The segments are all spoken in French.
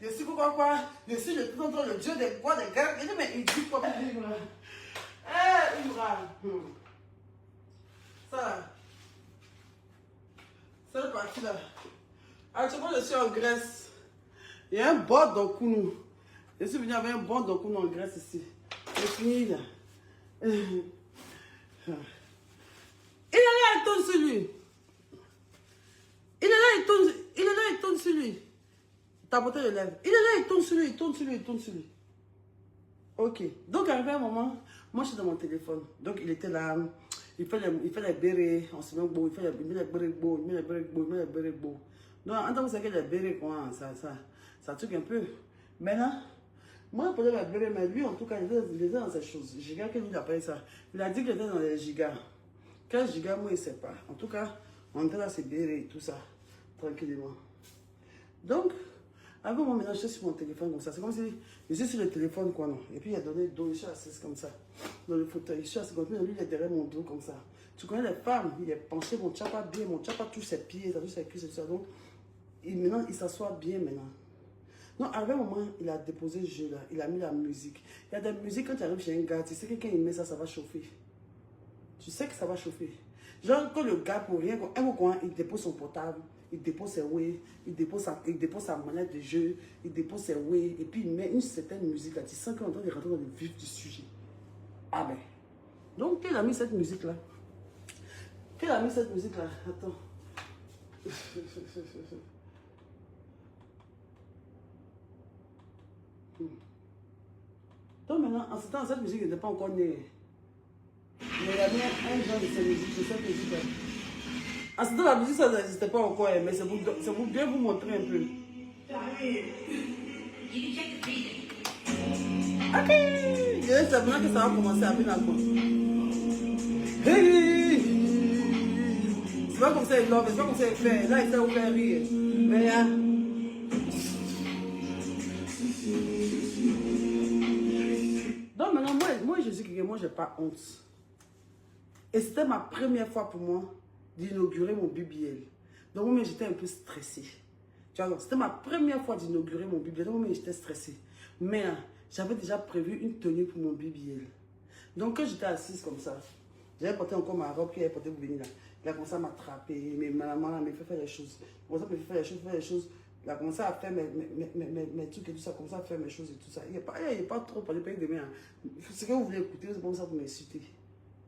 je suis quoi, je suis le Dieu des quoi, des gars. Il dit, mais il dit quoi, il me râle. Ça là. C'est parti là. Actuellement, je suis en Grèce. Il y a un bon d'Okounou. Je suis venu avec un bon d'Okounou en Grèce ici. C'est fini là. Il est là, il tourne sur lui. Il est là, il tourne sur lui. Tapoter les lèvres. Il est là, il tourne sur lui, il tourne sur lui, il tourne sur lui. Ok. Donc, arrivé un moment, moi, je suis dans mon téléphone. Donc, il était là. Il fait les bérets. On se met beau. Il met les bérets beaux. Il met les bérets beaux. Il met les bérets beaux. Donc, en tant que c'est que les bérets, quoi, ça truc un peu. Maintenant, moi, je prenais les bérets, mais lui, en tout cas, il était dans ces choses. Giga, qu'est-ce qu'il appelle ça? Il a dit qu'il était dans les gigas. 15 gigas, moi, il ne sait pas. En tout cas, on était là, c'est bérets et tout ça. Tranquillement. Donc, avant moi, maintenant, je suis sur mon téléphone comme ça. C'est comme si je suis sur le téléphone, quoi, non. Et puis, il a donné le dos, je suis assise comme ça. Dans le fauteuil, je suis assise comme ça. Lui, il est derrière mon dos comme ça. Tu connais les femmes, il est penché, mon tchapa bien, mon tchapa touche ses pieds, ça touche ses cuisses et tout ça. Donc, maintenant, il s'assoit bien maintenant. Non, à un moment, il a déposé le jeu là, il a mis la musique. Il y a des musiques, quand tu arrives chez un gars, tu sais que quand il met ça, ça va chauffer. Tu sais que ça va chauffer. Genre, quand le gars, pour rien, un coin, il dépose son portable, il dépose ses way, il dépose sa manette de jeu, il dépose ses way, et puis il met une certaine musique là. Tu sens qu'on est en train de rentrer dans le vif du sujet. Ah ben. Donc, qui a mis cette musique là? Qui a mis cette musique là? Attends. Donc maintenant, en ce temps, cette musique n'était pas encore née. Mais il y avait un genre de cette musique là. En ce temps, la musique, ça n'existait pas encore, mais c'est pour bien vous montrer un peu. Ok, c'est maintenant que ça va commencer à venir à quoi. Hey! C'est pas comme ça il love, c'est pas comme ça il fait. Là, il fait vous faire rire. Mais là... Donc maintenant, moi je dis que moi, j'ai pas honte. Et c'était ma première fois pour moi d'inaugurer mon BBL. Donc moi, j'étais un peu stressée. Tu vois, c'était ma première fois d'inaugurer mon BBL. Donc moi, j'étais stressée. Mais j'avais déjà prévu une tenue pour mon BBL. Donc quand j'étais assise comme ça, j'avais porté encore ma robe qu'il avait portée pour venir là. Il a commencé à m'attraper, mais maman m'a fait faire les choses. Il a commencé à me faire les choses. Il a commencé à faire mes trucs et tout ça, a commencé à faire mes choses et tout ça. Il n'est pas trop pour les pays de main. Ce que vous voulez écouter, c'est pas ça pour m'insulter.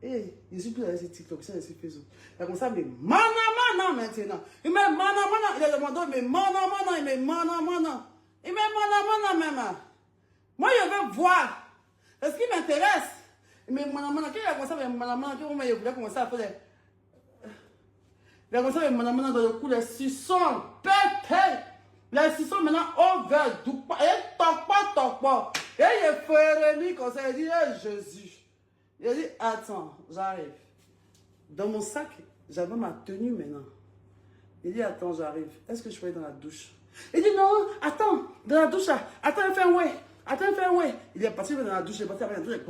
Et je suis plus dans ces TikTok, c'est sur Facebook. Il a commencé à me mana maintenant. Il me mana. Il a demandé, mais mana. Il me mana. Il me mana même. Moi, je veux voir. Est-ce qu'il m'intéresse? Mais mana, quand il a commencé à me mana, il voulait commencer à faire des... Il a commencé à me mana dans le cou, les suçons, pété. Les suçons maintenant, over, doupa, et toque pas. Et il est fréré comme ça, il dit, Jésus. Il a dit, attends, j'arrive. Dans mon sac, j'avais ma tenue maintenant. Il dit, attends, j'arrive. Est-ce que je peux aller dans la douche? Il dit, non, attends, dans la douche là. Attends, fais un ouais. Il est parti dans la douche, il est parti avec un truc.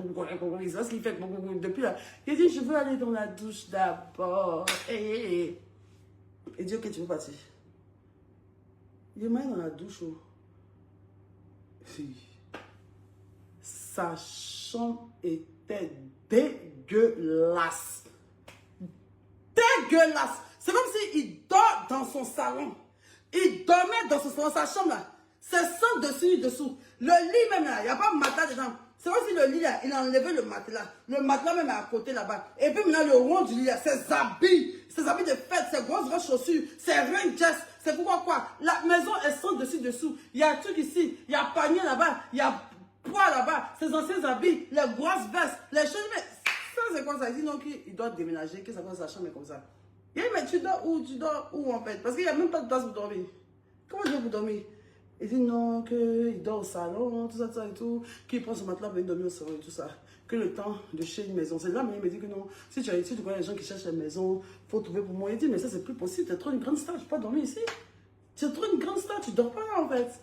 Il sait ce qu'il fait depuis là. Il dit, je veux aller dans la douche d'abord. Il dit, ok, tu veux partir? Il est mal dans la douche. Oh. Sa chambre était dégueulasse. Dégueulasse. C'est comme s'il dort dans son salon. Il dormait dans son salon, sa chambre là. C'est sans dessus, dessous. Le lit même là, il n'y a pas de matelas dedans. C'est comme si le lit là, il a enlevé le matelas. Le matelas même est à côté là-bas. Et puis maintenant le rond du lit là, ses habits de fête, ses grosses chaussures, ses rangers, c'est pourquoi quoi. La maison est sans dessus, dessous. Il y a un truc ici, il y a panier là-bas, il y a poids là-bas, ses anciens habits, les grosses vestes, les choses. Mais ça c'est quoi ça? Il dit non, qu'il doit déménager, que sa chambre est comme ça. Il dit mais tu dors où en fait? Parce qu'il n'y a même pas de place pour dormir. Comment je vais vous dormir? Il dit non, qu'il dort au salon, tout ça et tout, qu'il prend son matelas pour venir dormir au salon et tout ça. Que le temps de chez une maison. C'est là, mais il me dit que non, si tu connais les gens qui cherchent une maison, il faut trouver pour moi. Il dit, mais ça c'est plus possible, tu es trop une grande star, je ne peux pas dormir ici. Tu es trop une grande star, tu ne dors pas en fait.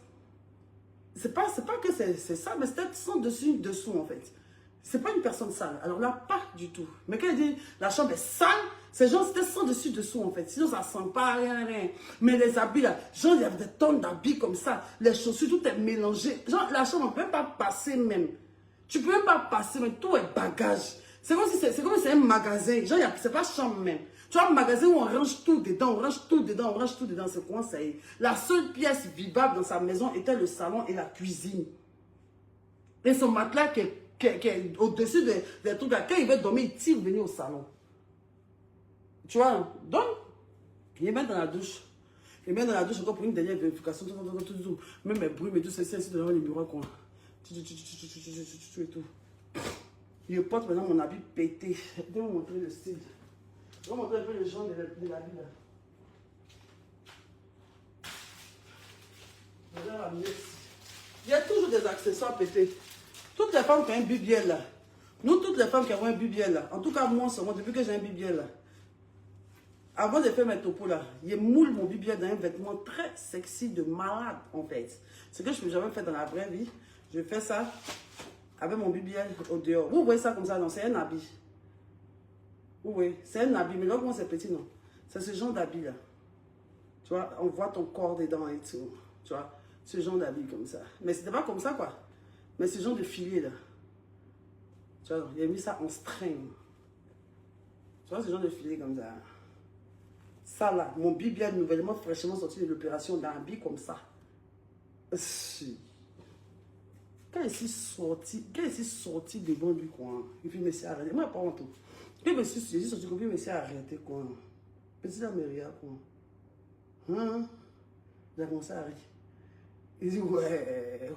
C'est pas que c'est ça, mais c'est sans dessus, dessous en fait. C'est pas une personne sale. Alors là, pas du tout. Mais quand il dit, la chambre est sale, Ces gens, c'était sans dessus dessous en fait. Sinon, ça ne sent pas rien, rien. Mais les habits là, genre, il y avait des tonnes d'habits comme ça. Les chaussures, tout est mélangé. Genre, la chambre, on ne peut pas passer même. Tu ne peux même pas passer, mais tout est bagage. C'est comme si c'est un magasin. Genre, c'est pas chambre même. Tu vois, un magasin où on range tout dedans, on range tout dedans, on range tout dedans. C'est quoi ça y est. La seule pièce vivable dans sa maison était le salon et la cuisine. Et son matelas qui est au-dessus des trucs là. Quand il veut dormir, il tire venir au salon. Tu vois, donc, il est même dans la douche. Il est même dans la douche encore pour une dernière vérification. Même mes bruits, mais tout ça, c'est devant les bureaux, quoi. Et tout. Je porte maintenant mon habit pété. Je vais vous montrer le style. Je vais vous montrer un peu le genre de l'habit là. Il y a toujours des accessoires pétés. Toutes les femmes qui ont un BBL là. Nous, toutes les femmes qui ont un BBL là. En tout cas, moi, depuis que j'ai un BBL là. Avant de faire mes topos là, je moule mon BBL dans un vêtement très sexy de malade en fait. Ce que je n'ai jamais fait dans la vraie vie. Je fais ça avec mon BBL au dehors. Vous voyez ça comme ça? Non, c'est un habit. Oui, c'est un habit. Mais là, comment c'est petit, non? C'est ce genre d'habit là. Tu vois, on voit ton corps dedans et tout. Tu vois, ce genre d'habit comme ça. Mais c'était pas comme ça quoi. Mais ce genre de filet là. Tu vois, il a mis ça en string. Tu vois, ce genre de filet comme ça. Ça là, mon BBL nouvellement fraîchement sorti de l'opération d'un habit comme ça. Quand il s'est sorti devant lui, quoi, il fait, mais c'est arrêté. Moi, pas honte. Quand je suis sorti, mais c'est arrêté, quoi. Petit Améria, quoi. Hein? J'ai commencé à rire. Il dit, ouais.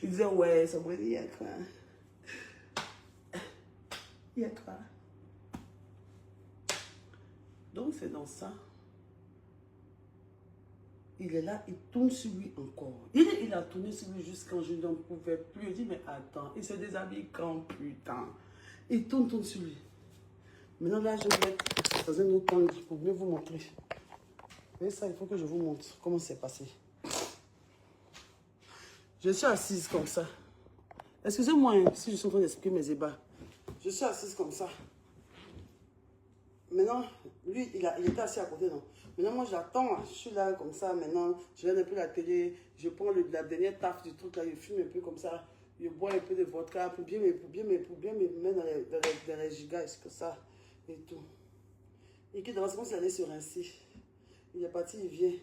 Il disait, ouais, ça me dit, il y a quoi? Il y a quoi? Donc, c'est dans ça. Il est là, il tourne sur lui encore. Il a tourné sur lui jusqu'à quand je n'en pouvais plus. Il dit, mais attends, il se déshabille quand putain. Il tourne sur lui. Maintenant là, je vais être dans un autre angle pour mieux vous montrer. Vous voyez ça, il faut que je vous montre comment c'est passé. Je suis assise comme ça. Excusez-moi si je suis en train d'expliquer mes ébats. Je suis assise comme ça. Maintenant, lui, il était assis à côté, non? Maintenant, moi, j'attends. Je suis là, comme ça. Maintenant, je regarde un peu la télé. Je prends la dernière taf du truc, là. Je fume un peu comme ça. Je bois un peu de vodka pour bien me mettre dans les gigas, c'est que ça. Et tout. Et qui, d'avance, il allait se rincer. Il est parti, il vient.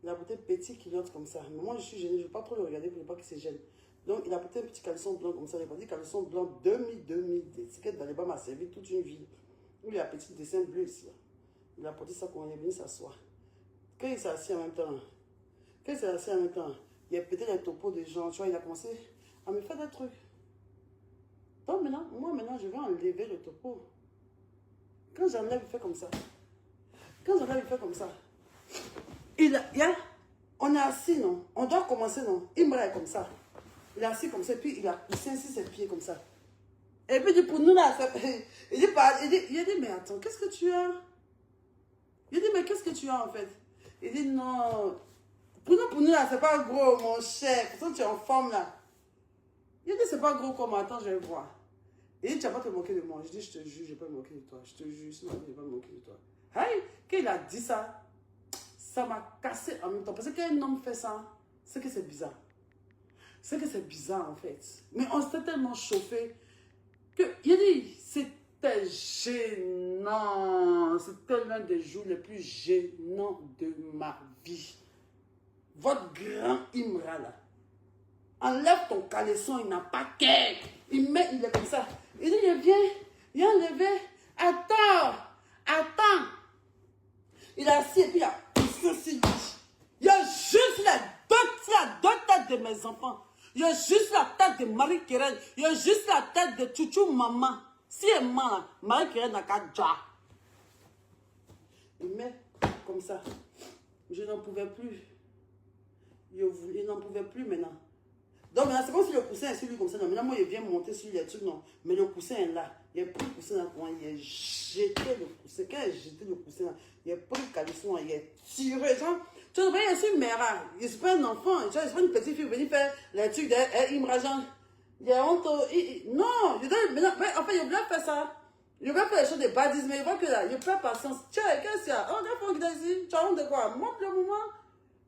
Il a porté petit culotte comme ça. Mais moi, je suis gênée. Je ne veux pas trop le regarder pour ne pas qu'il se gêne. Donc, il a porté un petit caleçon blanc comme ça. Il a porté un caleçon blanc demi. C'est que dans les bas m'a servi toute une vie. Il y a un petit dessin bleu ici. Il a porté ça quand il est venu s'asseoir. Quand il s'est assis en même temps, il y a peut-être un topo de gens. Tu vois, il a commencé à me faire des trucs. Donc maintenant, je vais enlever le topo. Quand j'enlève, il fait comme ça. On est assis, non? On doit commencer, non? Il me regarde comme ça. Il est assis comme ça, puis il s'insiste ses pieds comme ça. Et puis pour nous là, il dit, mais attends, qu'est-ce que tu as? Il dit, mais qu'est-ce que tu as en fait? Il dit, non, pour nous là, c'est pas gros, mon cher. Pourtant, tu es en forme là. Il dit, c'est pas gros comme, attends, je vais voir. Il dit, tu vas pas te moquer de moi. Je dis, je te jure, je vais pas me moquer de toi. Je te jure, sinon, je vais pas me moquer de toi. Hey, quand il a dit ça, ça m'a cassé en même temps. Parce que quand un homme fait ça, c'est que c'est bizarre. C'est que c'est bizarre en fait. Mais on s'est tellement chauffé. Il a dit, c'était gênant. C'était l'un des jours les plus gênants de ma vie. Votre grand Imra là. Enlève ton caleçon, il n'a pas qu'elle. Il est comme ça. Il dit, il a enlevé. Attends. Il a assis et puis il a poussé sur lui. Il y a juste la deux têtes de mes enfants. Il y a juste la tête de Marie-Kérène. Il y a juste la tête de Chouchou Maman. Si elle ment là, Marie-Kérène n'a qu'à déjà. Il met comme ça. Je n'en pouvais plus. Il n'en pouvait plus maintenant. Donc maintenant, c'est comme si le coussin est sur lui comme ça. Non, maintenant, moi, il vient monter sur les trucs. Non. Mais le coussin est là. Il a pris le coussin là. Il a jeté le coussin. Quand il a jeté le coussin là, il a pris le caleçon. Il a tiré. Genre, tu vois, il est une mère. Il n'est pas un enfant. Tu vois, il n'est pas une petite fille venir faire les trucs de il me rageant. Il a honte. Non. Mais en fait, il a bien fait ça. Je vais faire les choses de badisme, mais il voit que là, je perds patience. Tiens, qu'est-ce qu'il y a? Oh, il faut qu'il ici. Tu as honte de quoi? Montre le moment.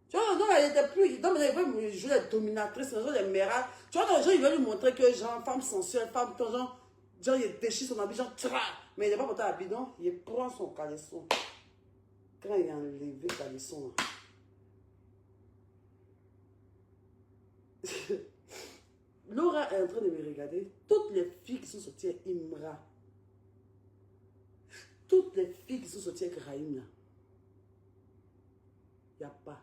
Tu vois, non, elle était plus. Non, mais il veut jouer la dominatrice, il veut les mérades. Tu vois, les gens, ils veulent lui montrer que, genre, femme sensuelle, femme, genre, il déchire son habit, genre, tra. Mais il n'est pas porté à bidon, il prend son caleçon. Quand il a enlevé le caleçon, Laura est en train de me regarder. Toutes les filles qui sont sorties avec Imra, toutes les filles qui sont sorties avec Raïm, là, il n'y a pas.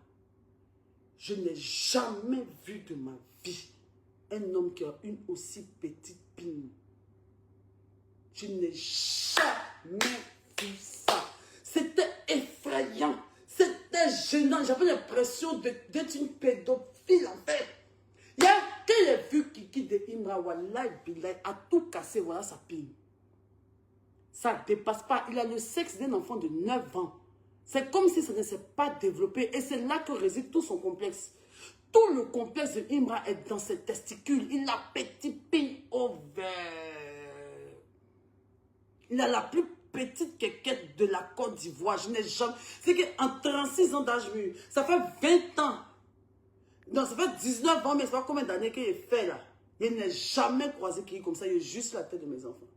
Je n'ai jamais vu de ma vie un homme qui a une aussi petite pine. Je n'ai jamais vu ça. C'était effrayant. C'était gênant. J'avais l'impression d'être une pédophile en fait. Il y a quel vu Kiki de Imra Wallahi Bilay a tout cassé, voilà sa pine. Ça ne dépasse pas. Il a le sexe d'un enfant de 9 ans. C'est comme si ça ne s'est pas développé. Et c'est là que réside tout son complexe. Tout le complexe de Imra est dans ses testicules. Il a petit pin au vert. Il a la plus petite quéquette de la Côte d'Ivoire. Je n'ai jamais... C'est qu'en 36 ans d'âge mûr, ça fait 20 ans. Non, ça fait 19 ans, mais c'est pas combien d'années qu'il fait là. Il n'a jamais croisé qui est comme ça. Il est juste la tête de mes enfants.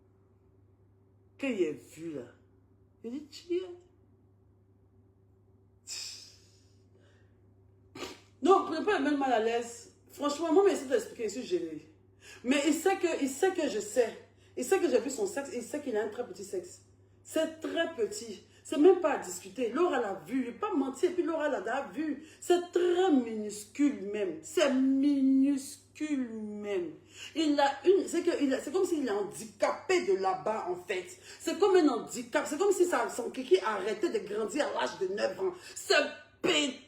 Qu'il ait vu là. Il dit, tiens. Non, prenez pas même mal à l'aise. Franchement, moi, mais essaie d'expliquer, je suis gênée. Mais il sait que je sais. Il sait que j'ai vu son sexe. Il sait qu'il a un très petit sexe. C'est très petit. C'est même pas à discuter. Laura l'a vu. Il n'est pas menti. Et puis Laura l'a vu. C'est très minuscule même. C'est minuscule même. Il a une... C'est comme s'il est handicapé de là-bas en fait. C'est comme un handicap. C'est comme si son kiki arrêtait de grandir à l'âge de 9 ans. C'est petit.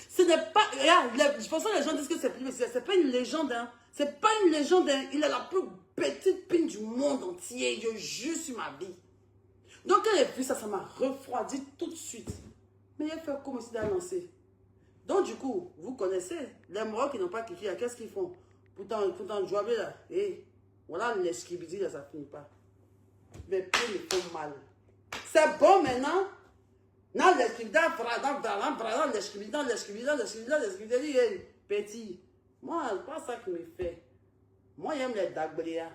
Ce n'est pas... Regarde, je pense que les gens disent que c'est pas une légende. Hein. C'est pas une légende. Hein. Il a la plus petite pine du monde entier. Je jure sur ma vie. Donc quand j'ai vu ça, ça m'a refroidi tout de suite. Mais il a fait comme s'il a lancé. Donc du coup, vous connaissez, les Marocs qui n'ont pas kiffé, qu'est-ce qu'ils font? Pourtant, jouer là. Et voilà, l'esquibidi là, ça finit pas. Mais plus ils font mal. C'est bon maintenant. Non, l'esquibidi, petit. Moi, c'est pas ça qui me fait. Moi, j'aime les dagbria.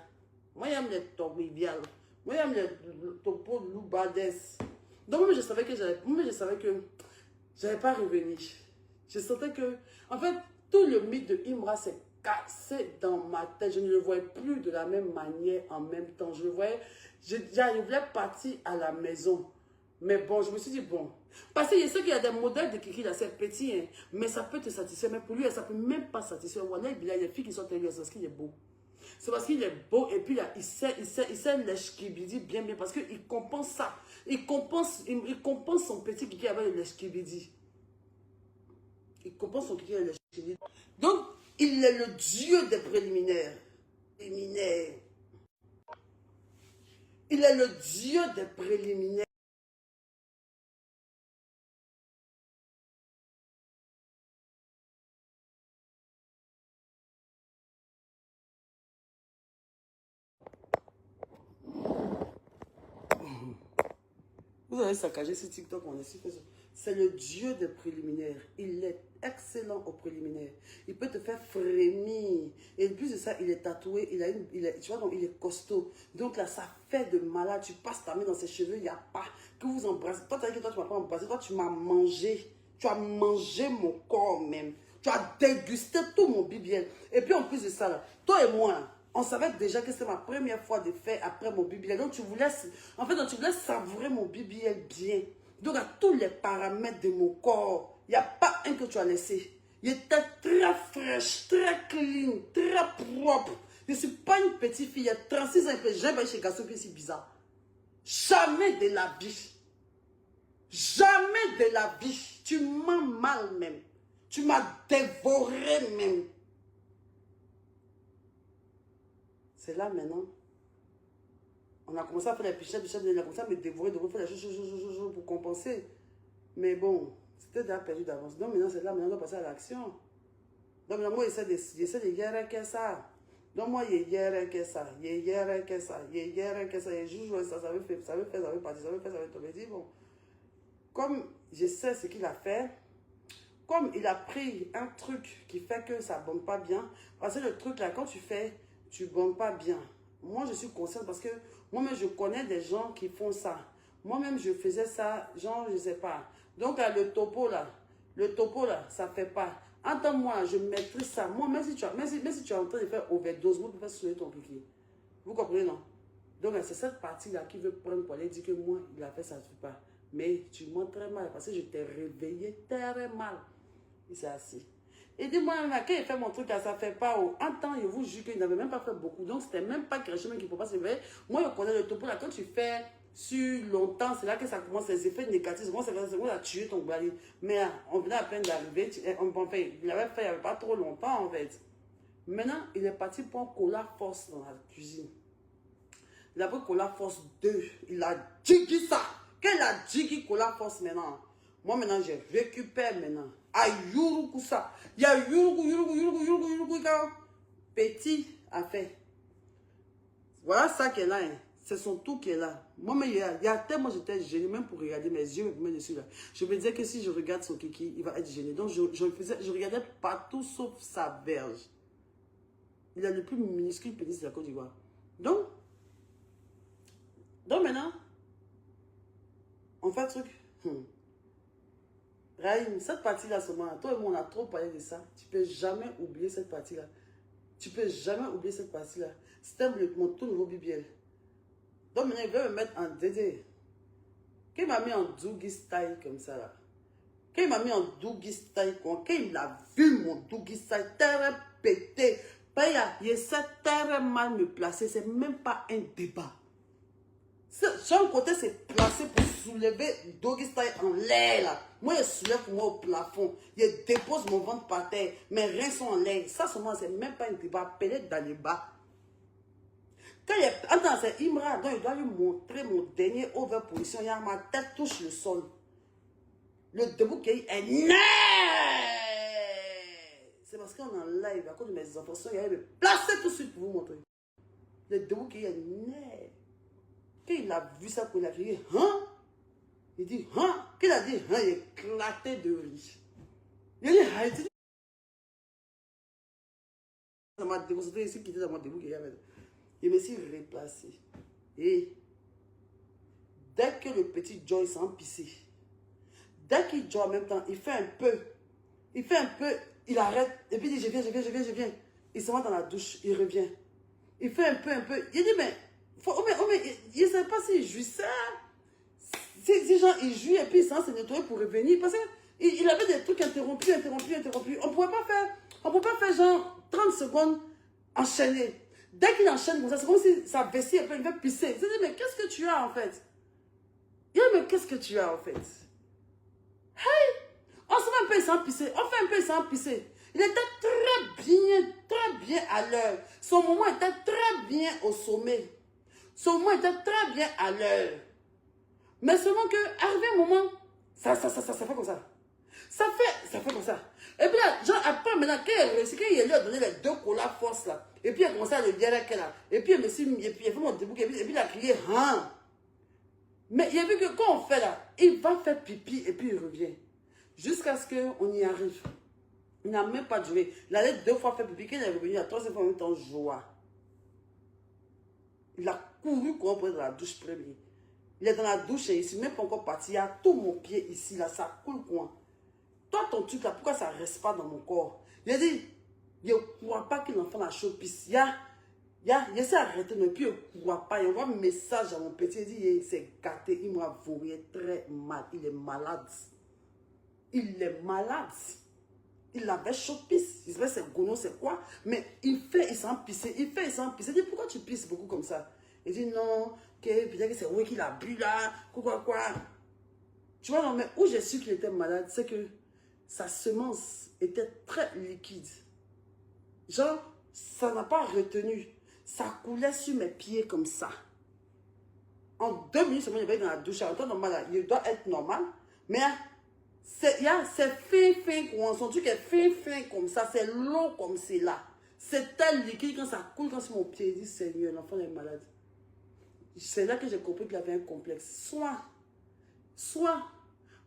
Moi, j'aime les tobibial. Moi, j'aime les topo loubades. Donc, moi, je savais que j'allais pas revenir. Je sentais que, en fait, tout le mythe de Imra s'est cassé dans ma tête. Je ne le voyais plus de la même manière en même temps. Je le voyais, j'arrivais partir à la maison. Mais bon, je me suis dit, bon. Parce que je sais qu'il y a des modèles de Kiki là, c'est petit, hein, mais ça peut te satisfaire. Mais pour lui, ça ne peut même pas satisfaire. Voilà, il y a des filles qui sont tellement parce qu'il est beau. C'est parce qu'il est beau et puis là, il sait l'esquibidi bien, parce qu'il compense ça. Il compense son petit Kiki avec l'esquibidi. Il compense son Kiki avec l'esquibidi. Donc, il est le dieu des préliminaires. Il est le dieu des préliminaires. Vous avez saccagé ce TikTok, on est si fait ça. C'est le dieu des préliminaires. Il est excellent aux préliminaires. Il peut te faire frémir. Et en plus de ça, il est tatoué. Tu vois, donc il est costaud. Donc là, ça fait de malade. Tu passes ta main dans ses cheveux, il n'y a pas. Que vous embrassez. Toi, tu as dit que toi, tu ne m'as pas embrassé. Toi, tu m'as mangé. Tu as mangé mon corps même. Tu as dégusté tout mon BBL. Et puis en plus de ça, là, toi et moi, là, on savait déjà que c'était ma première fois de faire après mon BBL. Donc tu voulais savourer mon BBL bien. Donc à tous les paramètres de mon corps, il n'y a pas un que tu as laissé. Il était très fraîche, très clean, très propre. Je ne suis pas une petite fille, il y a 36 ans, j'ai chez Gaston, c'est bizarre. Jamais de la vie. Jamais de la vie. Tu m'as mal même. Tu m'as dévoré même. C'est là maintenant. On a commencé à faire les pichettes, on a commencé à me dévorer, de refaire les choses pour compenser. Mais bon, c'était déjà perdu d'avance. Donc maintenant, c'est là, maintenant, on doit passer à l'action. Donc maintenant, moi, j'essaie de guérir que ça. Donc moi, hier, que ça, hier, que ça, hier, que ça, et je jouais ça, ça veut faire, ça veut faire, ça veut partir, ça veut faire, ça veut tomber. Je dis, bon, comme je sais ce qu'il a fait, comme il a pris un truc qui fait que ça ne bombe pas bien, parce que le truc là, quand tu fais, tu ne bombes pas bien. Moi, je suis consciente parce que moi-même, je connais des gens qui font ça. Moi-même, je faisais ça, genre, je ne sais pas. Donc, là, le topo là, ça ne fait pas. Entends-moi, je maîtrise ça. Moi, même si tu es en train de faire overdose, vous pouvez faire soigner ton piqué. Vous comprenez, non? Donc, c'est cette partie-là qui veut prendre pour aller dire que moi, il a fait ça, ne fait pas. Mais tu mens très mal parce que je t'ai réveillé très mal. Il s'est assis. Et dis-moi, quand il fait mon truc là, ça ne fait pas. En temps, je vous jure qu'il n'avait même pas fait beaucoup. Donc, c'était même pas quelque chose qui ne peut pas se réveiller. Moi, je connais le topo là. Quand tu fais sur longtemps, c'est là que ça commence, les effets négatifs. Moi, c'est quand à tuer ton bali. Mais on venait à peine d'arriver. Enfin, il l'avait fait il n'y avait pas trop longtemps en fait. Maintenant, il est parti pour un cola force dans la cuisine. Il a pris cola force 2. Il a dit ça. Qu'elle a dit qu'il cola force maintenant. Moi, maintenant, je récupère maintenant. Ah, yuruku ça. Il y a yuruku. Petit a fait. Voilà ça qu'elle a. Hein. C'est son tout qui est là. Moi, mais il y a tellement, j'étais gênée, même pour regarder mes yeux, me dessus là. Je me disais que si je regarde son kiki, il va être gêné. Donc, je regardais partout sauf sa verge. Il a le plus minuscule pénis de la Côte d'Ivoire. Donc maintenant, on fait un truc. Raïm, cette partie-là seulement, toi et moi, on a trop parlé de ça. Tu peux jamais oublier cette partie-là. Tu peux jamais oublier cette partie-là. C'était mon tout nouveau BBL. Donc maintenant, il veut me mettre en DD. Quand il m'a mis en Doogie Style comme ça, là. Quand il m'a mis en Doogie Style, quand il a vu mon Doogie Style, terre pété. Il s'est très mal me placer. C'est même pas un débat. Son côté c'est placé pour soulever Doggy Style en l'air là. Moi je soulève pour moi au plafond. Je dépose mon ventre par terre. Mes reins sont en l'air. Ça seulement c'est même pas un débat. Pénètre dans les bas. Quand il est... Attends, c'est Imra. Donc il doit lui montrer mon dernier over position. Il y a ma tête touche le sol. Le debout qui est net. C'est parce qu'on est en live. À cause de mes enfants, il y a me placer tout de suite pour vous montrer. Le debout qui est net. Quand il a vu ça, il a crié, hein? Il dit, hein? Qu'il a dit, hein? Il est éclaté de rire. Il a dit, hein? Ça m'a déconcentré ici, qui était dans mon debout qu'il y avait. Il me suis replacé. Et dès que le petit Joy s'est empissé, dès qu'il joue en même temps, il fait un peu. Il arrête. Et puis il dit, je viens. Il se met dans la douche, il revient. Il fait un peu. Il dit, mais je ne sais pas s'il jouissait. Si genre, il jouit et puis il s'en s'est nettoyé pour revenir. Parce qu'il avait des trucs interrompus. On ne pouvait pas faire genre 30 secondes enchaîner. Dès qu'il enchaîne comme ça, c'est comme si sa vessie il va pisser. Il se dit, mais qu'est-ce que tu as en fait? Il dit, mais qu'est-ce que tu as en fait? Hey! On se fait un peu, il s'en pisser. On fait un peu, il s'en pisser. Il était très bien à l'heure. Son moment était très bien au sommet. Son moment était très bien à l'heure. Mais seulement que, arrivé un moment, ça fait comme ça. Ça fait comme ça. Et puis là, genre, après, maintenant, quand il lui a donné les 2 colas force là, et puis il a commencé à le dire là, et puis il a fait mon debout, et puis il a crié, hein. Mais il a vu que quand on fait là, il va faire pipi, et puis il revient. Jusqu'à ce qu'on y arrive. Il n'a même pas joué. Il allait 2 fois faire pipi, quand il est revenu, la 3e fois en même temps, joie. Il a couru pour être dans la douche premier. Il est dans la douche et ici, même pas encore parti. Il y a tout mon pied ici, là, ça coule quoi. Toi, ton truc là, pourquoi ça ne reste pas dans mon corps? Il a dit, je ne crois pas qu'il enfant la chopisse. Il s'est arrêté, mais puis je ne crois pas. Il envoie un message à mon petit. Il dit, il s'est gâté, il m'a voyé très mal. Il est malade. Il avait chopisse. Il savait c'est gono, c'est quoi? Mais il s'en pisse. Il dit, pourquoi tu pisses beaucoup comme ça? Il dit, non, peut-être que c'est oui qu'il a bu là, quoi. Tu vois, non, mais où j'ai su qu'il était malade, c'est que sa semence était très liquide. Genre, ça n'a pas retenu. Ça coulait sur mes pieds comme ça. En 2 minutes, seulement, il va être dans la douche. En temps normal, il doit être normal. Mais c'est fin, son truc est fin comme ça. C'est long comme c'est là. C'est tel liquide, quand ça coule, quand c'est mon pied, il dit Seigneur, l'enfant est malade. C'est là que j'ai compris qu'il avait un complexe. Soit.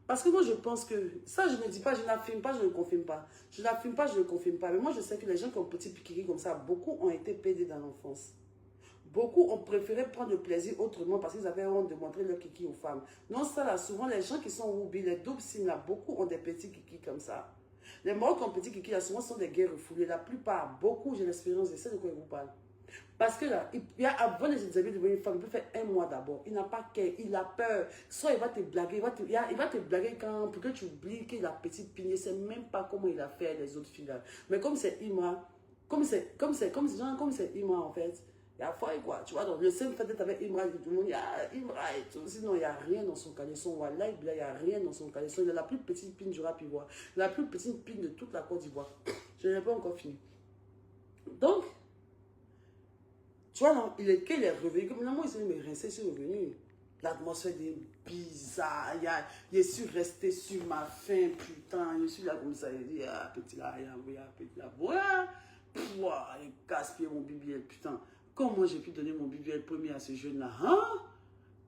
Parce que moi, je pense que, ça, je ne dis pas, je n'affirme pas, je ne confirme pas. Je n'affirme pas, je ne confirme pas. Mais moi, je sais que les gens qui ont petit piquiri comme ça, beaucoup ont été pédés dans l'enfance. Beaucoup ont préféré prendre le plaisir autrement parce qu'ils avaient honte de montrer leur kiki aux femmes. Non, ça là, souvent, les gens qui sont Woubi, les doubles signes là, beaucoup ont des petits kiki comme ça. Les morts qui ont petits kiki là, souvent, sont des gays refoulés. La plupart, beaucoup, j'ai l'expérience, je sais de quoi je vous parle. Parce que là, avant les examens de devenir une femme, il peut faire un mois d'abord. Il n'a pas qu'un, il a peur. Soit il va te blaguer, il va te blaguer pour que tu oublies qu'il a petite pignée. C'est même pas comment il a fait les autres filles là. Mais comme c'est Ima, comme c'est Ima en fait, il y a foi quoi. Tu vois, donc le seul fait d'être avec Imra, tout le monde, il y a Imra et tout. Sinon, il n'y a rien dans son caleçon. Wallah, il n'y a rien dans son caleçon. Il a la plus petite pine du rap ivoire. La plus petite pine de toute la Côte d'Ivoire. Je n'ai pas encore fini. Donc, tu vois, non, il est revenu. Comme là, moi, il s'est dit, mais rincé, c'est revenu. L'atmosphère est bizarre. Je suis resté sur ma faim, putain. Je suis là comme ça. Il dit, ah, petit là, petit là. Pouah, il gaspille mon BBL, putain. Comment j'ai pu donner mon BBL premier à ce jeune-là, hein?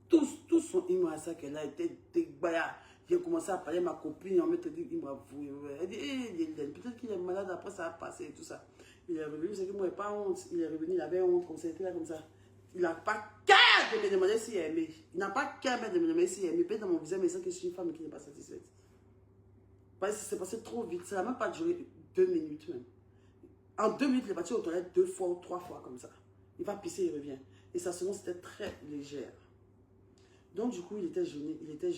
Tous sont à ça qu'elle a été dégbaya. J'ai commencé à parler à ma copine, on m'a dit, il m'a voué. Elle dit, peut-être qu'il est malade, après ça a passé et tout ça. Il est revenu, c'est que moi, il n'a pas honte. Il est revenu, il avait honte, comme ça, il était là comme ça. Il n'a pas qu'à de me demander s'il est aimé. Il n'a pas qu'à de me demander s'il est aimé. Peut-être dans mon visage, mais c'est que je suis une femme qui n'est pas satisfaite. Parce que c'est passé trop vite. Ça n'a même pas duré 2 minutes même. En 2 minutes, il est parti aux toilettes 2 fois ou 3 fois comme ça. Il va pisser, il revient. Et sa seconde, c'était très légère. Donc, du coup, il était gêné. Il était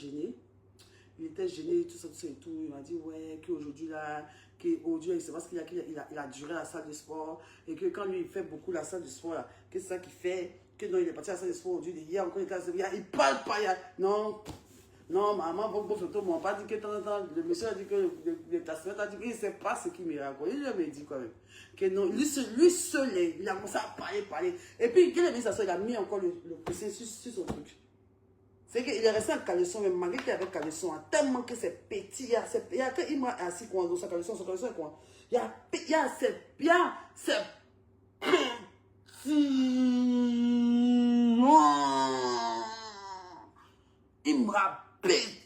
gêné, tout ça et tout. Il m'a dit, ouais, qu'aujourd'hui, là, c'est parce qu'il a duré la salle de sport. Et que quand lui, il fait beaucoup la salle de sport, là, que c'est ça qu'il fait. Que non, il est parti à la salle de sport aujourd'hui. Hier, encore, il parle pas. Non, maman, bon photo, m'ont pas dit que le monsieur a dit que le testament a dit qu'il ne sait pas ce qu'il me raconte. Il m'a dit quand même. Que non, lui seul, il a commencé à parler. Et puis, quand il a mis ça, il a mis encore le coussin sur son truc. C'est qu'il est resté en caleçon, mais malgré qu'il avait caleçon, tellement que c'est petit, il m'a assis quoi, dans sa caleçon est quoi. Il y a c'est petit. Il m'a pété.